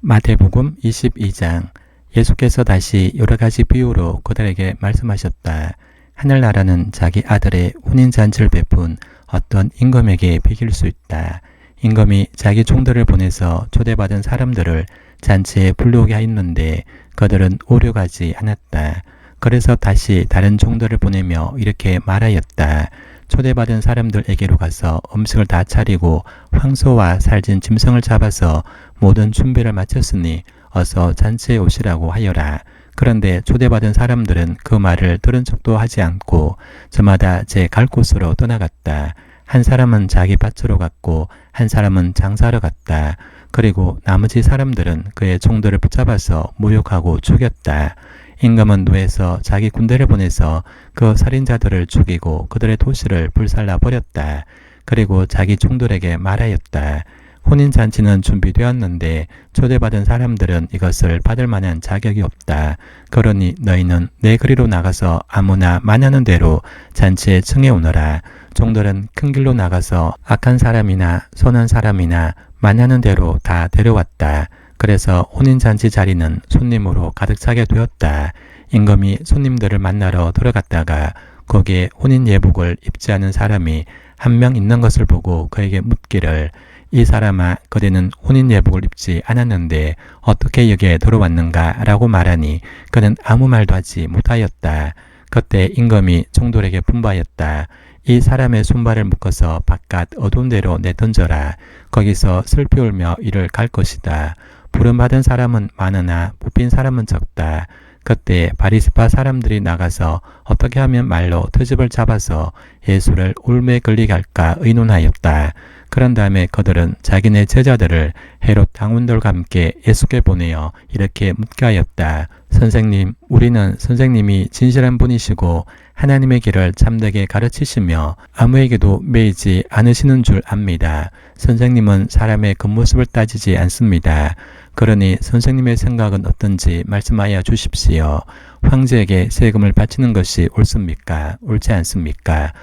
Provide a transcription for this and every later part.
마태복음 22장. 예수께서 다시 여러 가지 비유로 그들에게 말씀하셨다. 하늘나라는 자기 아들의 혼인잔치를 베푼 어떤 임금에게 비길 수 있다. 임금이 자기 종들을 보내서 초대받은 사람들을 잔치에 불러오게 하였는데 그들은 오려가지 않았다. 그래서 다시 다른 종들을 보내며 이렇게 말하였다. 초대받은 사람들에게로 가서 음식을 다 차리고 황소와 살진 짐승을 잡아서 모든 준비를 마쳤으니 어서 잔치에 오시라고 하여라. 그런데 초대받은 사람들은 그 말을 들은 척도 하지 않고 저마다 제 갈 곳으로 떠나갔다. 한 사람은 자기 밭으로 갔고 한 사람은 장사하러 갔다. 그리고 나머지 사람들은 그의 종들을 붙잡아서 모욕하고 죽였다. 임금은 노에서 자기 군대를 보내서 그 살인자들을 죽이고 그들의 도시를 불살라 버렸다. 그리고 자기 종들에게 말하였다. 혼인잔치는 준비되었는데 초대받은 사람들은 이것을 받을 만한 자격이 없다. 그러니 너희는 내 거리로 나가서 아무나 만나는 대로 잔치에 청해 오너라. 종들은 큰 길로 나가서 악한 사람이나 선한 사람이나 만나는 대로 다 데려왔다. 그래서 혼인잔치 자리는 손님으로 가득 차게 되었다. 임금이 손님들을 만나러 들어갔다가 거기에 혼인 예복을 입지 않은 사람이 한 명 있는 것을 보고 그에게 묻기를 이 사람아 그대는 혼인 예복을 입지 않았는데 어떻게 여기에 들어왔는가 라고 말하니 그는 아무 말도 하지 못하였다. 그때 임금이 종들에게 분부하였다. 이 사람의 손발을 묶어서 바깥 어두운 데로 내던져라. 거기서 슬피 울며 이를 갈 것이다. 부름받은 사람은 많으나 뽑힌 사람은 적다. 그때 바리새파 사람들이 나가서 어떻게 하면 말로 트집을 잡아서 예수를 울매에 끌리게 할까 의논하였다. 그런 다음에 그들은 자기네 제자들을 헤롯 당원들과 함께 예수께 보내어 이렇게 묻게 하였다. 선생님, 우리는 선생님이 진실한 분이시고 하나님의 길을 참되게 가르치시며 아무에게도 매이지 않으시는 줄 압니다. 선생님은 사람의 겉모습을 따지지 않습니다. 그러니 선생님의 생각은 어떤지 말씀하여 주십시오. 황제에게 세금을 바치는 것이 옳습니까? 옳지 않습니까?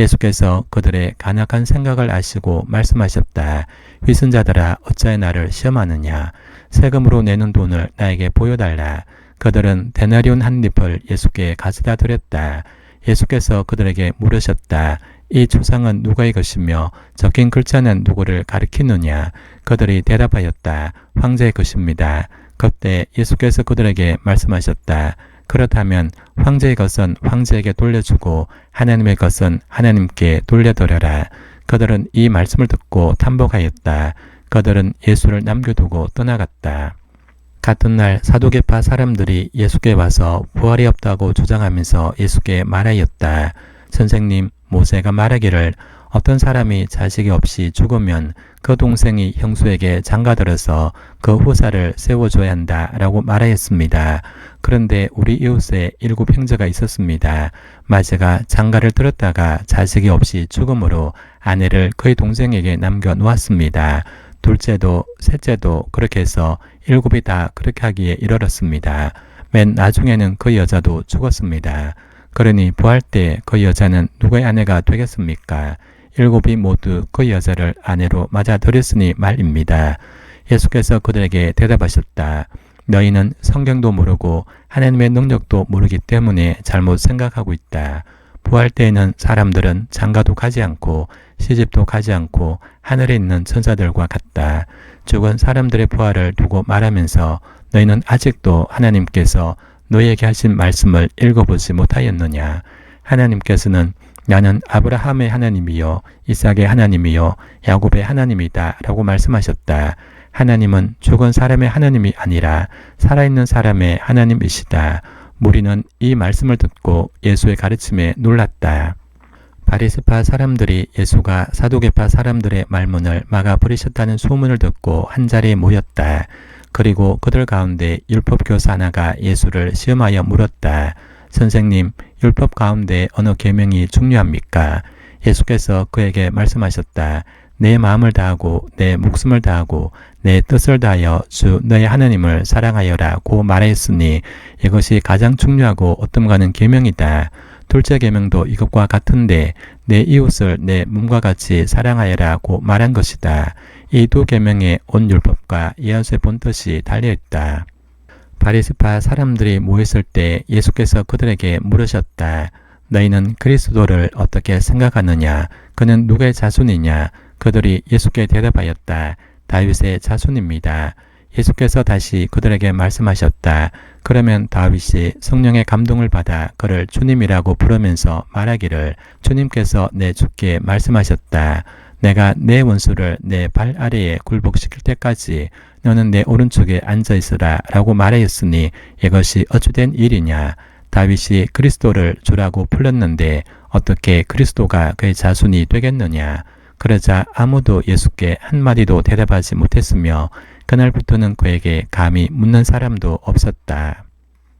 예수께서 그들의 간악한 생각을 아시고 말씀하셨다. 위선자들아 어찌하여 나를 시험하느냐? 세금으로 내는 돈을 나에게 보여달라. 그들은 데나리온 한 잎을 예수께 가져다 드렸다. 예수께서 그들에게 물으셨다. 이 초상은 누구의 것이며 적힌 글자는 누구를 가리키느냐? 그들이 대답하였다. 황제의 것입니다. 그때 예수께서 그들에게 말씀하셨다. 그렇다면 황제의 것은 황제에게 돌려주고 하나님의 것은 하나님께 돌려드려라. 그들은 이 말씀을 듣고 탐복하였다. 그들은 예수를 남겨두고 떠나갔다. 같은 날 사두개파 사람들이 예수께 와서 부활이 없다고 주장하면서 예수께 말하였다. 선생님, 모세가 말하기를 어떤 사람이 자식이 없이 죽으면 그 동생이 형수에게 장가들어서 그 후사를 세워줘야 한다 라고 말하였습니다. 그런데 우리 이웃에 7 형제가 있었습니다. 마제가 장가를 들었다가 자식이 없이 죽음으로 아내를 그의 동생에게 남겨놓았습니다. 둘째도 셋째도 그렇게 해서 7이 다 그렇게 하기에 이르렀습니다. 맨 나중에는 그 여자도 죽었습니다. 그러니 부활 때 그 여자는 누구의 아내가 되겠습니까? 7이 모두 그 여자를 아내로 맞아들였으니 말입니다. 예수께서 그들에게 대답하셨다. 너희는 성경도 모르고 하나님의 능력도 모르기 때문에 잘못 생각하고 있다. 부활 때에는 사람들은 장가도 가지 않고 시집도 가지 않고 하늘에 있는 천사들과 같다. 죽은 사람들의 부활을 두고 말하면서 너희는 아직도 하나님께서 너희에게 하신 말씀을 읽어보지 못하였느냐? 하나님께서는 나는 아브라함의 하나님이요 이삭의 하나님이요 야곱의 하나님이다 라고 말씀하셨다. 하나님은 죽은 사람의 하나님이 아니라 살아있는 사람의 하나님이시다. 무리는 이 말씀을 듣고 예수의 가르침에 놀랐다. 바리새파 사람들이 예수가 사두개파 사람들의 말문을 막아버리셨다는 소문을 듣고 한자리에 모였다. 그리고 그들 가운데 율법교사 하나가 예수를 시험하여 물었다. 선생님, 율법 가운데 어느 계명이 중요합니까? 예수께서 그에게 말씀하셨다. 내 마음을 다하고 내 목숨을 다하고 내 뜻을 다하여 주 너의 하나님을 사랑하여라고 말하였으니 이것이 가장 중요하고 어뜸가는 계명이다. 둘째 계명도 이것과 같은데 내 이웃을 내 몸과 같이 사랑하여라고 말한 것이다. 이 두 계명에 온 율법과 예언서의 본뜻이 달려있다. 바리새파 사람들이 모였을 때 예수께서 그들에게 물으셨다. 너희는 그리스도를 어떻게 생각하느냐? 그는 누구의 자손이냐? 그들이 예수께 대답하였다. 다윗의 자손입니다. 예수께서 다시 그들에게 말씀하셨다. 그러면 다윗이 성령의 감동을 받아 그를 주님이라고 부르면서 말하기를 주님께서 내 주께 말씀하셨다. 내가 내 원수를 내 발 아래에 굴복시킬 때까지 너는 내 오른쪽에 앉아있으라 라고 말하였으니 이것이 어찌된 일이냐. 다윗이 그리스도를 주라고 불렀는데 어떻게 그리스도가 그의 자손이 되겠느냐. 그러자 아무도 예수께 한마디도 대답하지 못했으며 그날부터는 그에게 감히 묻는 사람도 없었다.